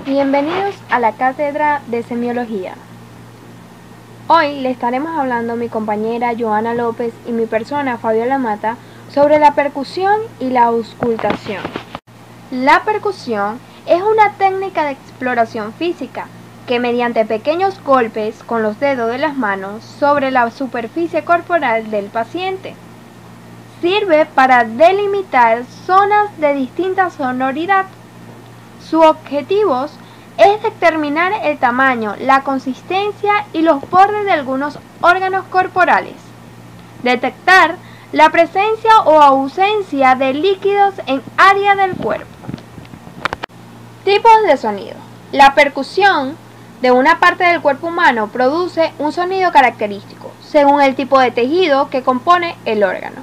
Bienvenidos a la Cátedra de Semiología. Hoy le estaremos hablando mi compañera Joana López y mi persona Fabiola Mata sobre la percusión y la auscultación. La percusión es una técnica de exploración física que mediante pequeños golpes con los dedos de las manos sobre la superficie corporal del paciente sirve para delimitar zonas de distinta sonoridad. Su objetivo es determinar el tamaño, la consistencia y los bordes de algunos órganos corporales, detectar la presencia o ausencia de líquidos en área del cuerpo. Tipos de sonido. La percusión de una parte del cuerpo humano produce un sonido característico, según el tipo de tejido que compone el órgano.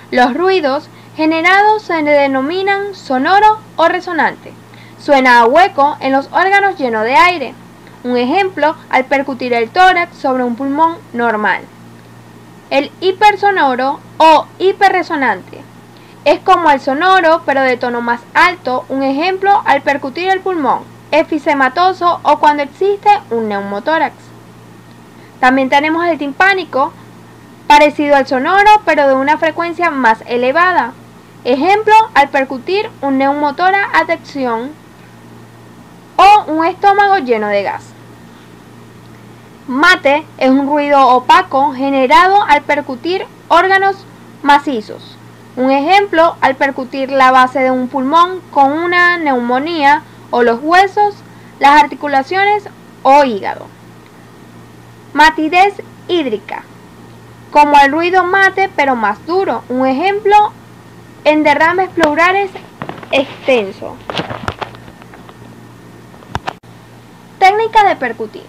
Los ruidos generados se denominan sonoro o resonante. Suena a hueco en los órganos llenos de aire. Un ejemplo, al percutir el tórax sobre un pulmón normal. El hipersonoro o hiperresonante es como el sonoro pero de tono más alto. Un ejemplo, al percutir el pulmón efisematoso o cuando existe un neumotórax. También tenemos el timpánico, parecido al sonoro pero de una frecuencia más elevada. Ejemplo, al percutir un neumotórax a tensión o un estómago lleno de gas. Mate es un ruido opaco generado al percutir órganos macizos. Un ejemplo, al percutir la base de un pulmón con una neumonía o los huesos, las articulaciones o hígado. Matidez hídrica, como el ruido mate pero más duro. Un ejemplo, en derrames pleurales extenso. Técnica de percutir.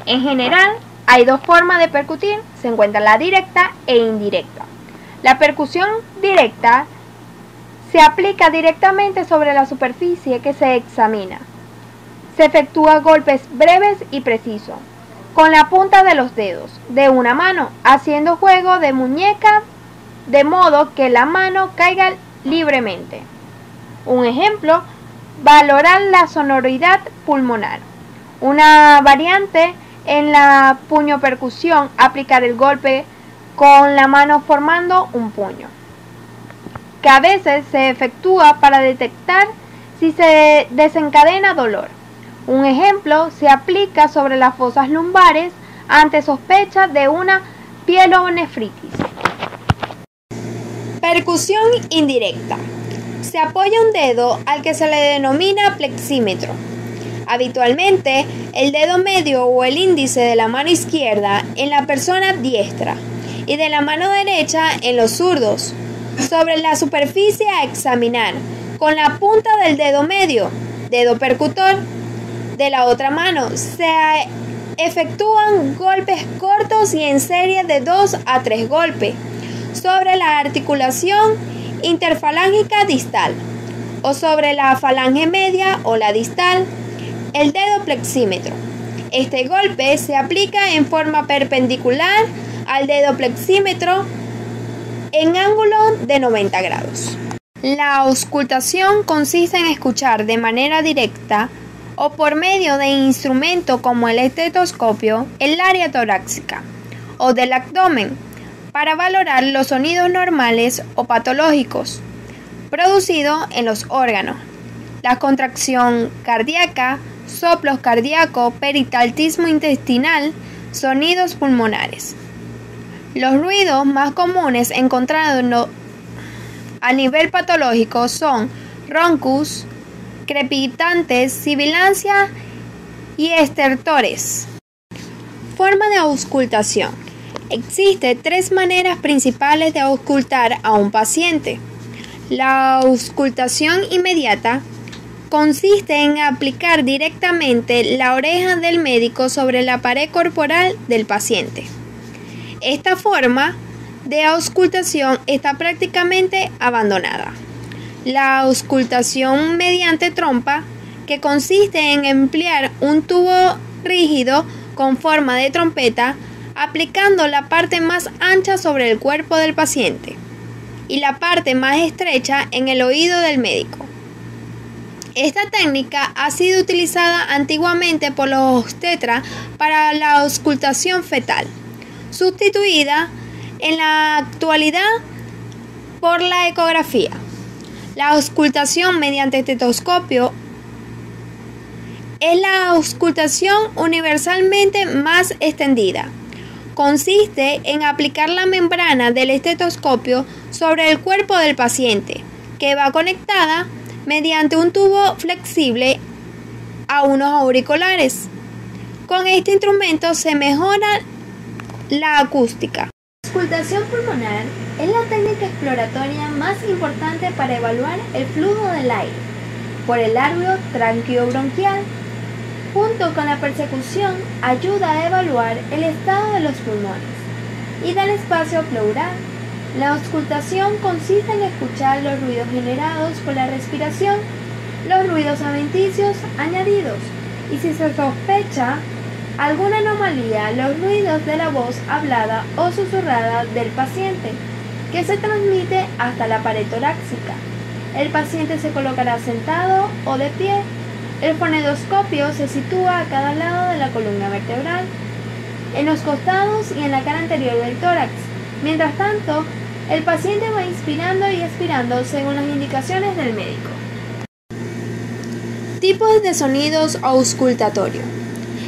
En general, hay dos formas de percutir, se encuentra la directa e indirecta. La percusión directa se aplica directamente sobre la superficie que se examina. Se efectúa golpes breves y precisos, con la punta de los dedos de una mano, haciendo juego de muñeca de modo que la mano caiga libremente. Un ejemplo, valorar la sonoridad pulmonar. Una variante en la puñopercusión, aplicar el golpe con la mano formando un puño, que a veces se efectúa para detectar si se desencadena dolor. Un ejemplo, se aplica sobre las fosas lumbares ante sospecha de una pielonefritis. Percusión indirecta. Se apoya un dedo al que se le denomina plexímetro. Habitualmente, el dedo medio o el índice de la mano izquierda en la persona diestra y de la mano derecha en los zurdos, sobre la superficie a examinar, con la punta del dedo medio, dedo percutor, de la otra mano. Se efectúan golpes cortos y en serie de 2 a 3 golpes sobre la articulación interfalángica distal o sobre la falange media o la distal. El dedo plexímetro. Este golpe se aplica en forma perpendicular al dedo plexímetro en ángulo de 90 grados. La auscultación consiste en escuchar de manera directa o por medio de instrumentos como el estetoscopio el área torácica o del abdomen para valorar los sonidos normales o patológicos producidos en los órganos, la contracción cardíaca, soplos cardíacos, peristaltismo intestinal, sonidos pulmonares. Los ruidos más comunes encontrados a nivel patológico son roncus, crepitantes, sibilancia y estertores. Forma de auscultación. Existen 3 maneras principales de auscultar a un paciente. La auscultación inmediata consiste en aplicar directamente la oreja del médico sobre la pared corporal del paciente. Esta forma de auscultación está prácticamente abandonada. La auscultación mediante trompa, que consiste en emplear un tubo rígido con forma de trompeta, aplicando la parte más ancha sobre el cuerpo del paciente y la parte más estrecha en el oído del médico. Esta técnica ha sido utilizada antiguamente por los obstetras para la auscultación fetal, sustituida en la actualidad por la ecografía. La auscultación mediante estetoscopio es la auscultación universalmente más extendida. Consiste en aplicar la membrana del estetoscopio sobre el cuerpo del paciente, que va conectada mediante un tubo flexible a unos auriculares. Con este instrumento se mejora la acústica. La auscultación pulmonar es la técnica exploratoria más importante para evaluar el flujo del aire por el árbol tranqueobronquial. Junto con la persecución, ayuda a evaluar el estado de los pulmones y del espacio pleural. La auscultación consiste en escuchar los ruidos generados por la respiración, los ruidos adventicios añadidos y, si se sospecha alguna anomalía, los ruidos de la voz hablada o susurrada del paciente, que se transmite hasta la pared torácica. El paciente se colocará sentado o de pie. El fonendoscopio se sitúa a cada lado de la columna vertebral, en los costados y en la cara anterior del tórax. Mientras tanto, el paciente va inspirando y expirando según las indicaciones del médico. Tipos de sonidos auscultatorios.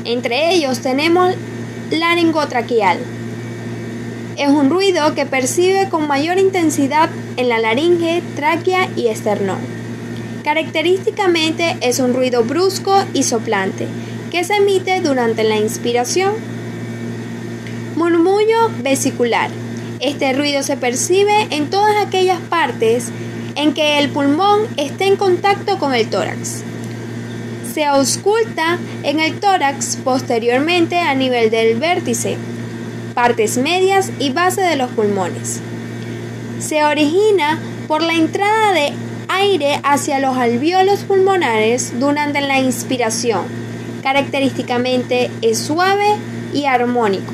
Entre ellos tenemos laringotraqueal. Es un ruido que percibe con mayor intensidad en la laringe, tráquea y esternón. Característicamente es un ruido brusco y soplante que se emite durante la inspiración. Murmullo vesicular. Este ruido se percibe en todas aquellas partes en que el pulmón esté en contacto con el tórax. Se ausculta en el tórax posteriormente a nivel del vértice, partes medias y base de los pulmones. Se origina por la entrada de aire hacia los alvéolos pulmonares durante la inspiración. Característicamente es suave y armónico.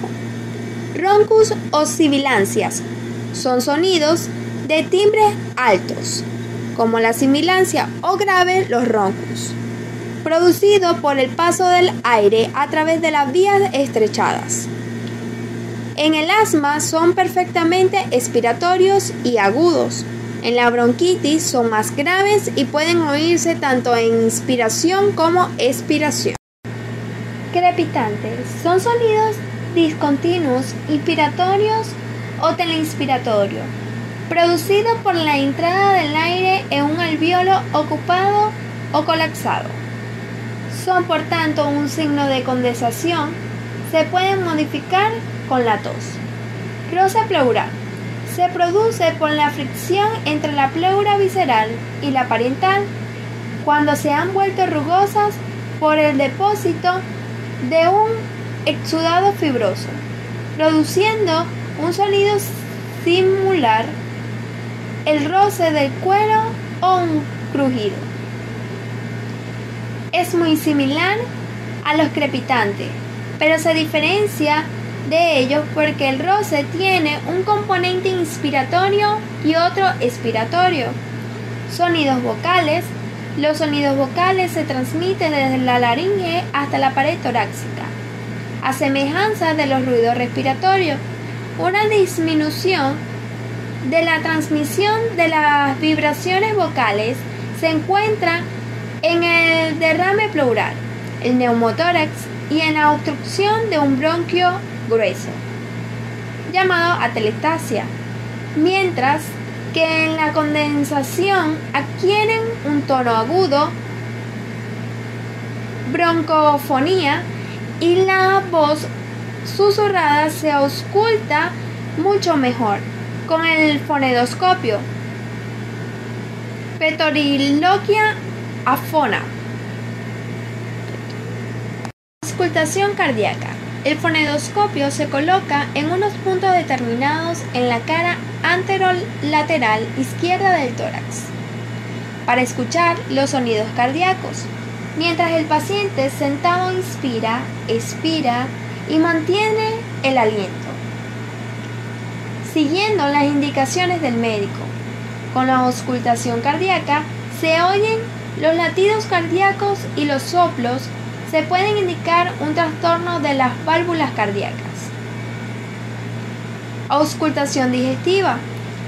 Roncus o sibilancias son sonidos de timbres altos, como la sibilancia o grave los roncus, producido por el paso del aire a través de las vías estrechadas. En el asma son perfectamente expiratorios y agudos. En la bronquitis son más graves y pueden oírse tanto en inspiración como expiración. Crepitantes son sonidos discontinuos, inspiratorios o teleinspiratorios, producidos por la entrada del aire en un alvéolo ocupado o colapsado. Son por tanto un signo de condensación. Se pueden modificar con la tos. Roce pleural. Se produce por la fricción entre la pleura visceral y la parietal, cuando se han vuelto rugosas por el depósito de un exudado fibroso, produciendo un sonido similar el roce del cuero o un crujido. Es muy similar a los crepitantes, pero se diferencia de ellos porque el roce tiene un componente inspiratorio y otro expiratorio. Sonidos vocales. Los sonidos vocales se transmiten desde la laringe hasta la pared torácica, a semejanza de los ruidos respiratorios. Una disminución de la transmisión de las vibraciones vocales se encuentra en el derrame pleural, el neumotórax y en la obstrucción de un bronquio grueso, llamado atelectasia, mientras que en la condensación adquieren un tono agudo, broncofonía, y la voz susurrada se ausculta mucho mejor con el fonendoscopio. Petoriloquia afona. Auscultación cardíaca. El fonendoscopio se coloca en unos puntos determinados en la cara anterolateral izquierda del tórax para escuchar los sonidos cardíacos, mientras el paciente sentado inspira, expira y mantiene el aliento, siguiendo las indicaciones del médico. Con la auscultación cardíaca se oyen Los latidos cardíacos y los soplos se pueden indicar un trastorno de las válvulas cardíacas. Auscultación digestiva.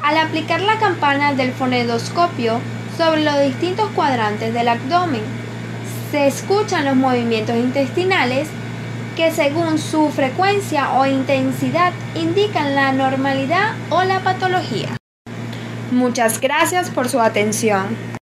Al aplicar la campana del fonendoscopio sobre los distintos cuadrantes del abdomen, se escuchan los movimientos intestinales que según su frecuencia o intensidad indican la normalidad o la patología. Muchas gracias por su atención.